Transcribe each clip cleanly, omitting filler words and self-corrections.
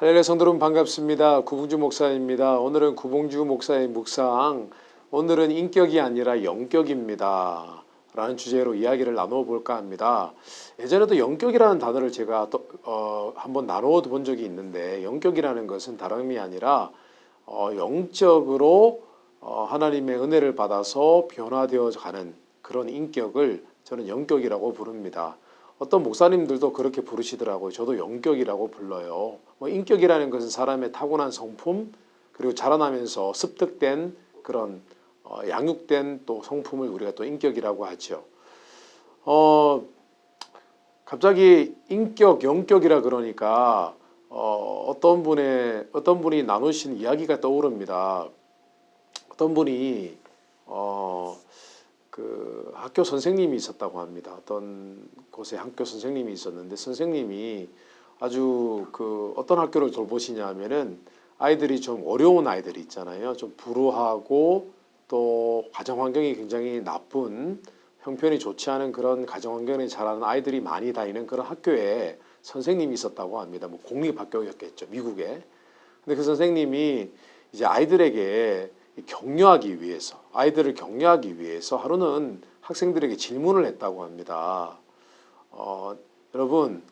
할렐루야 성도 여러분 반갑습니다. 구봉주 목사입니다. 오늘은 구봉주 목사의 묵상, 오늘은 인격이 아니라 영격입니다 라는 주제로 이야기를 나누어 볼까 합니다. 예전에도 영격이라는 단어를 제가 한번 나누어 본 적이 있는데, 영격이라는 것은 다름이 아니라 영적으로 하나님의 은혜를 받아서 변화되어 가는 그런 인격을 저는 영격이라고 부릅니다. 어떤 목사님들도 그렇게 부르시더라고요. 저도 영격이라고 불러요. 인격이라는 것은 사람의 타고난 성품, 그리고 자라나면서 습득된 그런 양육된 또 성품을 우리가 또 인격이라고 하죠. 갑자기 인격, 영격이라 그러니까 어떤 분이 나누신 이야기가 떠오릅니다. 어떤 분이 그 학교 선생님이 있었다고 합니다. 어떤 곳에 학교 선생님이 있었는데, 선생님이 아주 어떤 학교를 돌보시냐 하면은 아이들이 좀 어려운 아이들이 있잖아요. 좀 불우하고 또 가정 환경이 굉장히 나쁜, 형편이 좋지 않은 그런 가정 환경에 자라는 아이들이 많이 다니는 그런 학교에 선생님이 있었다고 합니다. 뭐 공립학교였겠죠, 미국에. 근데 그 선생님이 이제 아이들을 격려하기 위해서 하루는 학생들에게 질문을 했다고 합니다. 여러분,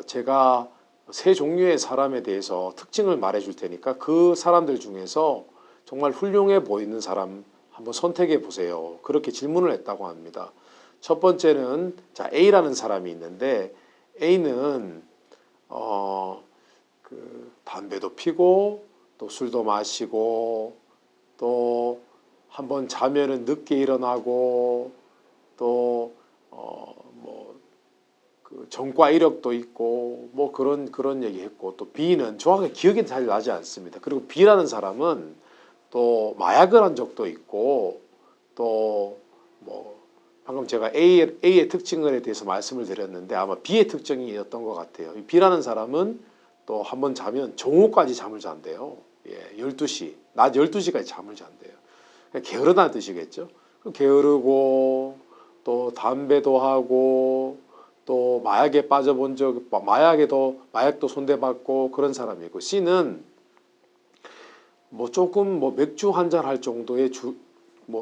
제가 세 종류의 사람에 대해서 특징을 말해 줄 테니까 그 사람들 중에서 정말 훌륭해 보이는 사람 한번 선택해 보세요. 그렇게 질문을 했다고 합니다. 첫 번째는, 자, A라는 사람이 있는데, A는 담배도 피고 또 술도 마시고 또 한번 자면은 늦게 일어나고 또 전과 이력도 있고 뭐 그런 얘기했고, 또 B는 정확하게 기억이 잘 나지 않습니다. 그리고 B라는 사람은 또 마약을 한 적도 있고, 또 뭐 방금 제가 A의 특징에 대해서 말씀을 드렸는데 아마 B의 특징이었던 것 같아요. B라는 사람은 또 한번 자면 정오까지 잠을 잔대요. 예, 12시, 낮 12시까지 잠을 잔대요. 게으르다는 뜻이겠죠. 게으르고 또 담배도 하고 또 마약에 빠져본 마약도 손대봤고 그런 사람이고, C는 조금 맥주 한 잔 할 정도의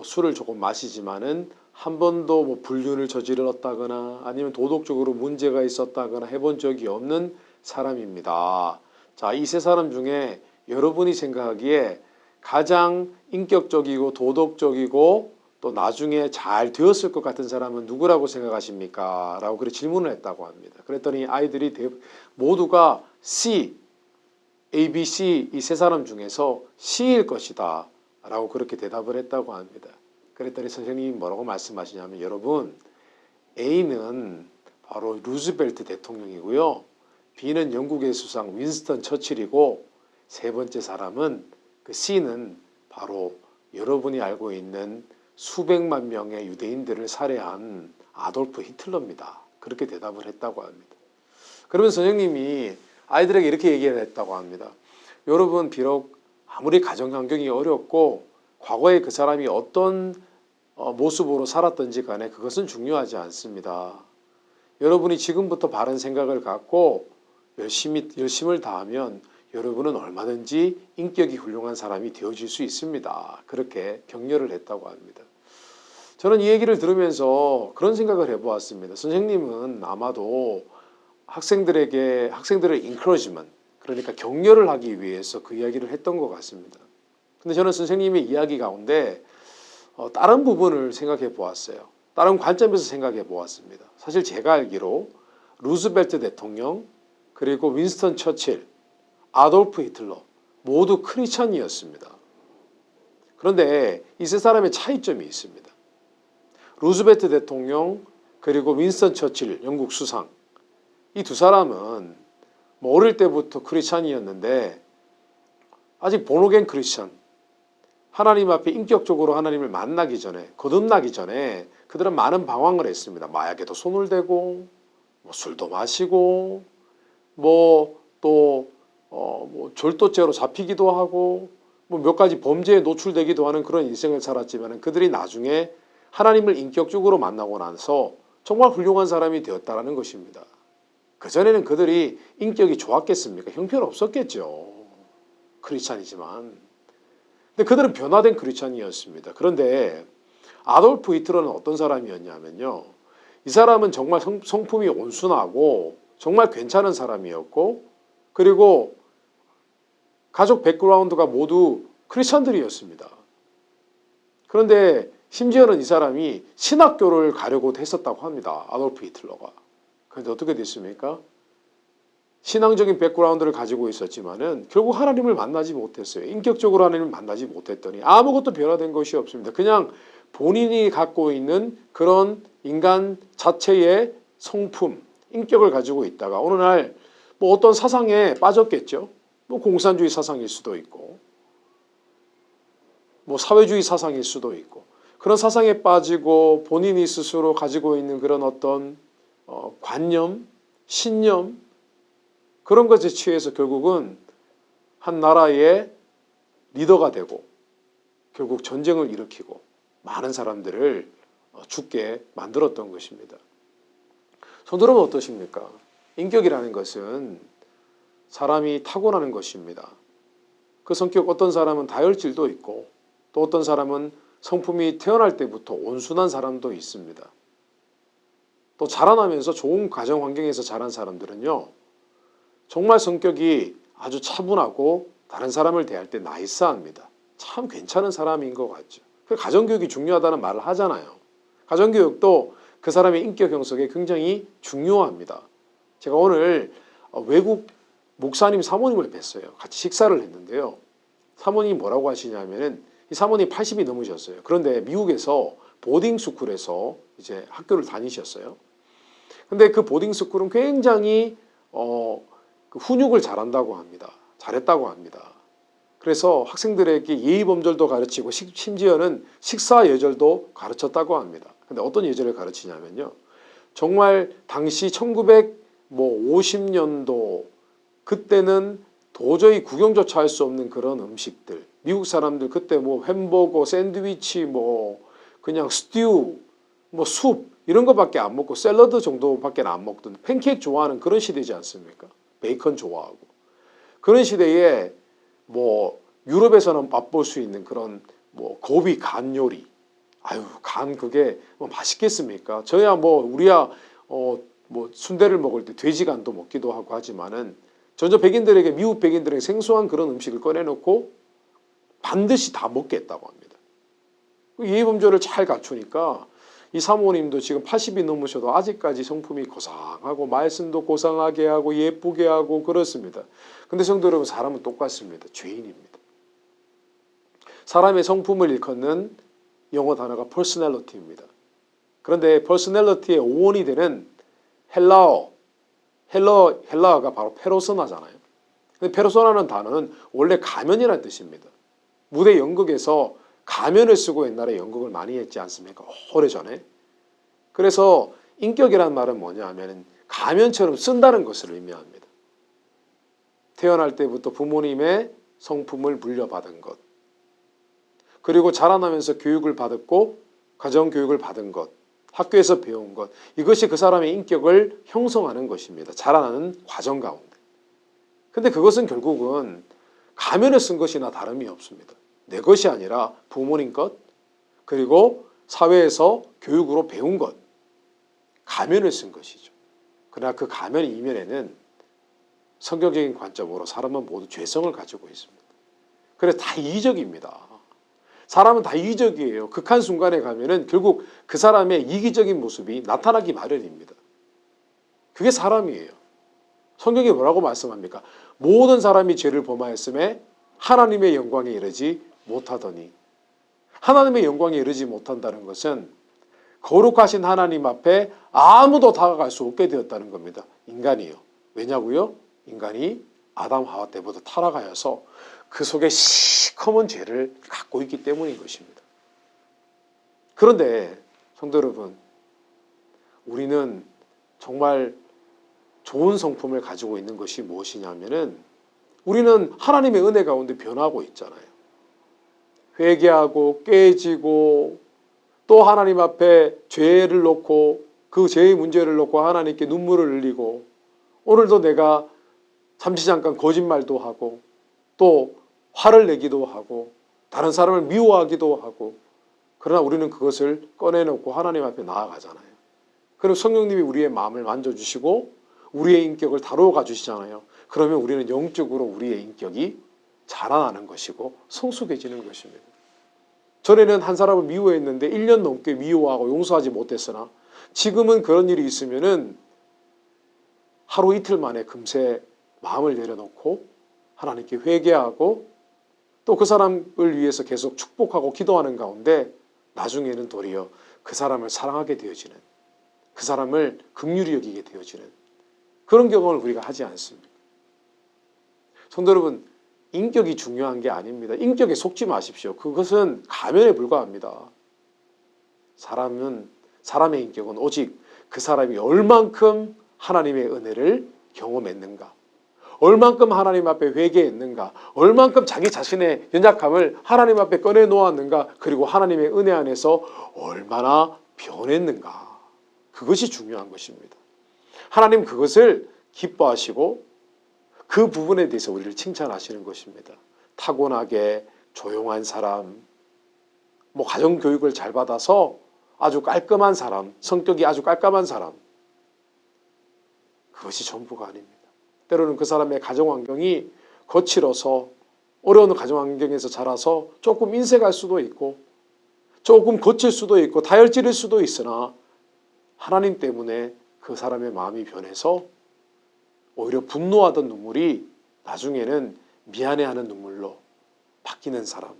술을 조금 마시지만은 한 번도 불륜을 저질렀다거나 아니면 도덕적으로 문제가 있었다거나 해본 적이 없는 사람입니다. 자, 이 세 사람 중에 여러분이 생각하기에 가장 인격적이고 도덕적이고 또 나중에 잘 되었을 것 같은 사람은 누구라고 생각하십니까? 라고 그렇게 질문을 했다고 합니다. 그랬더니 아이들이 모두가 C, A, B, C 이 세 사람 중에서 C일 것이다 라고 그렇게 대답을 했다고 합니다. 그랬더니 선생님이 뭐라고 말씀하시냐면, 여러분, A는 바로 루즈벨트 대통령이고요, B는 영국의 수상 윈스턴 처칠이고, 세 번째 사람은 그 C는 바로 여러분이 알고 있는 수백만 명의 유대인들을 살해한 아돌프 히틀러입니다. 그렇게 대답을 했다고 합니다. 그러면 선생님이 아이들에게 이렇게 얘기를 했다고 합니다. 여러분, 비록 아무리 가정 환경이 어렵고 과거에 그 사람이 어떤 모습으로 살았던지 간에 그것은 중요하지 않습니다. 여러분이 지금부터 바른 생각을 갖고 열심을 다하면 여러분은 얼마든지 인격이 훌륭한 사람이 되어질 수 있습니다. 그렇게 격려를 했다고 합니다. 저는 이 얘기를 들으면서 그런 생각을 해보았습니다. 선생님은 아마도 학생들의 encouragement, 그러니까 격려를 하기 위해서 그 이야기를 했던 것 같습니다. 근데 저는 선생님의 이야기 가운데 다른 부분을 생각해 보았어요. 다른 관점에서 생각해 보았습니다. 사실 제가 알기로 루즈벨트 대통령, 그리고 윈스턴 처칠, 아돌프 히틀러 모두 크리스찬이었습니다. 그런데 이 세 사람의 차이점이 있습니다. 루즈벨트 대통령 그리고 윈스턴 처칠 영국 수상, 이 두 사람은 어릴 때부터 크리스찬이었는데 아직 본어겐 크리스찬, 하나님 앞에 인격적으로 하나님을 만나기 전에, 거듭나기 전에 그들은 많은 방황을 했습니다. 마약에도 손을 대고 술도 마시고 절도죄로 잡히기도 하고 몇 가지 범죄에 노출되기도 하는 그런 인생을 살았지만, 그들이 나중에 하나님을 인격적으로 만나고 나서 정말 훌륭한 사람이 되었다는 것입니다. 그전에는 그들이 인격이 좋았겠습니까? 형편없었겠죠. 크리스찬이지만. 근데 그들은 변화된 크리스찬이었습니다. 그런데 아돌프 히틀러는 어떤 사람이었냐면요. 이 사람은 정말 성품이 온순하고 정말 괜찮은 사람이었고, 그리고 가족 백그라운드가 모두 크리스찬들이었습니다. 그런데 심지어는 이 사람이 신학교를 가려고도 했었다고 합니다. 아돌프 히틀러가. 그런데 어떻게 됐습니까? 신앙적인 백그라운드를 가지고 있었지만은 결국 하나님을 만나지 못했어요. 인격적으로 하나님을 만나지 못했더니 아무것도 변화된 것이 없습니다. 그냥 본인이 갖고 있는 그런 인간 자체의 성품, 인격을 가지고 있다가 어느 날 뭐 어떤 사상에 빠졌겠죠. 뭐 공산주의 사상일 수도 있고, 뭐 사회주의 사상일 수도 있고, 그런 사상에 빠지고 본인이 스스로 가지고 있는 그런 어떤 관념, 신념, 그런 것에 취해서 결국은 한 나라의 리더가 되고 결국 전쟁을 일으키고 많은 사람들을 죽게 만들었던 것입니다. 성도님은 어떠십니까? 인격이라는 것은 사람이 타고나는 것입니다. 그 성격 어떤 사람은 다혈질도 있고 또 어떤 사람은 성품이 태어날 때부터 온순한 사람도 있습니다. 또 자라나면서 좋은 가정 환경에서 자란 사람들은요. 정말 성격이 아주 차분하고 다른 사람을 대할 때 나이스합니다. 참 괜찮은 사람인 것 같죠. 가정교육이 중요하다는 말을 하잖아요. 가정교육도 그 사람의 인격 형성에 굉장히 중요합니다. 제가 오늘 외국 목사님 사모님을 뵀어요. 같이 식사를 했는데요. 사모님이 뭐라고 하시냐면은 이 사모님 80이 넘으셨어요. 그런데 미국에서 보딩스쿨에서 이제 학교를 다니셨어요. 근데 그 보딩스쿨은 굉장히 그 훈육을 잘한다고 합니다. 잘했다고 합니다. 그래서 학생들에게 예의범절도 가르치고 심지어는 식사 예절도 가르쳤다고 합니다. 근데 어떤 예절을 가르치냐면요. 정말 당시 1950년도 그때는 도저히 구경조차 할 수 없는 그런 음식들. 미국 사람들 그때 뭐 햄버거, 샌드위치, 뭐 그냥 스튜, 뭐 숲 이런 거밖에 안 먹고 샐러드 정도밖에 안 먹던 팬케이크 좋아하는 그런 시대지 않습니까? 베이컨 좋아하고. 그런 시대에 뭐 유럽에서는 맛볼 수 있는 그런 뭐 고비 간 요리. 아유, 간 그게 뭐 맛있겠습니까? 저야 뭐 우리야 뭐 순대를 먹을 때 돼지간도 먹기도 하고 하지만은 전혀 백인들에게 미국 백인들에게 생소한 그런 음식을 꺼내놓고 반드시 다 먹겠다고 합니다. 예의범절을 잘 갖추니까 이 사모님도 지금 80이 넘으셔도 아직까지 성품이 고상하고 말씀도 고상하게 하고 예쁘게 하고 그렇습니다. 근데 성도 여러분, 사람은 똑같습니다. 죄인입니다. 사람의 성품을 일컫는 영어 단어가 personality입니다. 그런데 personality의 오원이 되는 헬라어가 바로 페르소나잖아요. 근데 페르소나라는 단어는 원래 가면이라는 뜻입니다. 무대 연극에서 가면을 쓰고 옛날에 연극을 많이 했지 않습니까? 오래전에. 그래서 인격이라는 말은 뭐냐 하면 가면처럼 쓴다는 것을 의미합니다. 태어날 때부터 부모님의 성품을 물려받은 것, 그리고 자라나면서 교육을 받았고 가정교육을 받은 것, 학교에서 배운 것, 이것이 그 사람의 인격을 형성하는 것입니다. 자라나는 과정 가운데. 근데 그것은 결국은 가면을 쓴 것이나 다름이 없습니다. 내 것이 아니라 부모님 것, 그리고 사회에서 교육으로 배운 것, 가면을 쓴 것이죠. 그러나 그 가면 이면에는 성경적인 관점으로 사람은 모두 죄성을 가지고 있습니다. 그래서 다 이기적입니다. 사람은 다 이기적이에요. 극한 순간에 가면은 결국 그 사람의 이기적인 모습이 나타나기 마련입니다. 그게 사람이에요. 성경이 뭐라고 말씀합니까? 모든 사람이 죄를 범하였음에 하나님의 영광에 이르지 못하더니. 하나님의 영광에 이르지 못한다는 것은 거룩하신 하나님 앞에 아무도 다가갈 수 없게 되었다는 겁니다. 인간이요. 왜냐고요? 인간이 아담 하와 때부터 타락하여서 그 속에 시커먼 죄를 갖고 있기 때문인 것입니다. 그런데 성도 여러분, 우리는 정말 좋은 성품을 가지고 있는 것이 무엇이냐면은 우리는 하나님의 은혜 가운데 변하고 있잖아요. 회개하고 깨지고 또 하나님 앞에 죄를 놓고 그 죄의 문제를 놓고 하나님께 눈물을 흘리고 오늘도 내가 잠시 잠깐 거짓말도 하고 또 화를 내기도 하고 다른 사람을 미워하기도 하고 그러나 우리는 그것을 꺼내놓고 하나님 앞에 나아가잖아요. 그럼 성령님이 우리의 마음을 만져주시고 우리의 인격을 다루어 주시잖아요. 그러면 우리는 영적으로 우리의 인격이 자라나는 것이고 성숙해지는 것입니다. 전에는 한 사람을 미워했는데 1년 넘게 미워하고 용서하지 못했으나 지금은 그런 일이 있으면은 하루 이틀 만에 금세 마음을 내려놓고 하나님께 회개하고 또 그 사람을 위해서 계속 축복하고 기도하는 가운데 나중에는 도리어 그 사람을 사랑하게 되어지는, 그 사람을 긍휼히 여기게 되어지는 그런 경험을 우리가 하지 않습니다. 성도 여러분, 인격이 중요한 게 아닙니다. 인격에 속지 마십시오. 그것은 가면에 불과합니다. 사람의 인격은 오직 그 사람이 얼만큼 하나님의 은혜를 경험했는가, 얼만큼 하나님 앞에 회개했는가, 얼만큼 자기 자신의 연약함을 하나님 앞에 꺼내놓았는가, 그리고 하나님의 은혜 안에서 얼마나 변했는가. 그것이 중요한 것입니다. 하나님 그것을 기뻐하시고 그 부분에 대해서 우리를 칭찬하시는 것입니다. 타고나게 조용한 사람, 가정교육을 잘 받아서 아주 깔끔한 사람, 성격이 아주 깔끔한 사람, 그것이 전부가 아닙니다. 때로는 그 사람의 가정환경이 거칠어서 어려운 가정환경에서 자라서 조금 인색할 수도 있고 조금 거칠 수도 있고 다혈질일 수도 있으나 하나님 때문에 그 사람의 마음이 변해서 오히려 분노하던 눈물이 나중에는 미안해하는 눈물로 바뀌는 사람,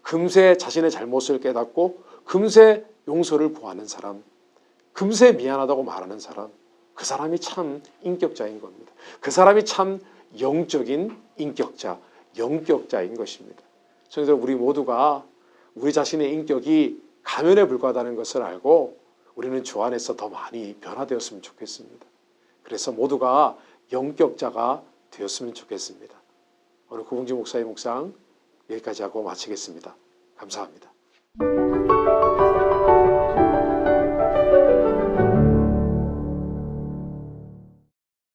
금세 자신의 잘못을 깨닫고 금세 용서를 구하는 사람, 금세 미안하다고 말하는 사람, 그 사람이 참 인격자인 겁니다. 그 사람이 참 영적인 인격자, 영격자인 것입니다. 그래서 우리 모두가 우리 자신의 인격이 가면에 불과하다는 것을 알고 우리는 주 안에서 더 많이 변화되었으면 좋겠습니다. 그래서 모두가 영격자가 되었으면 좋겠습니다. 오늘 구봉지 목사의 묵상 여기까지 하고 마치겠습니다. 감사합니다.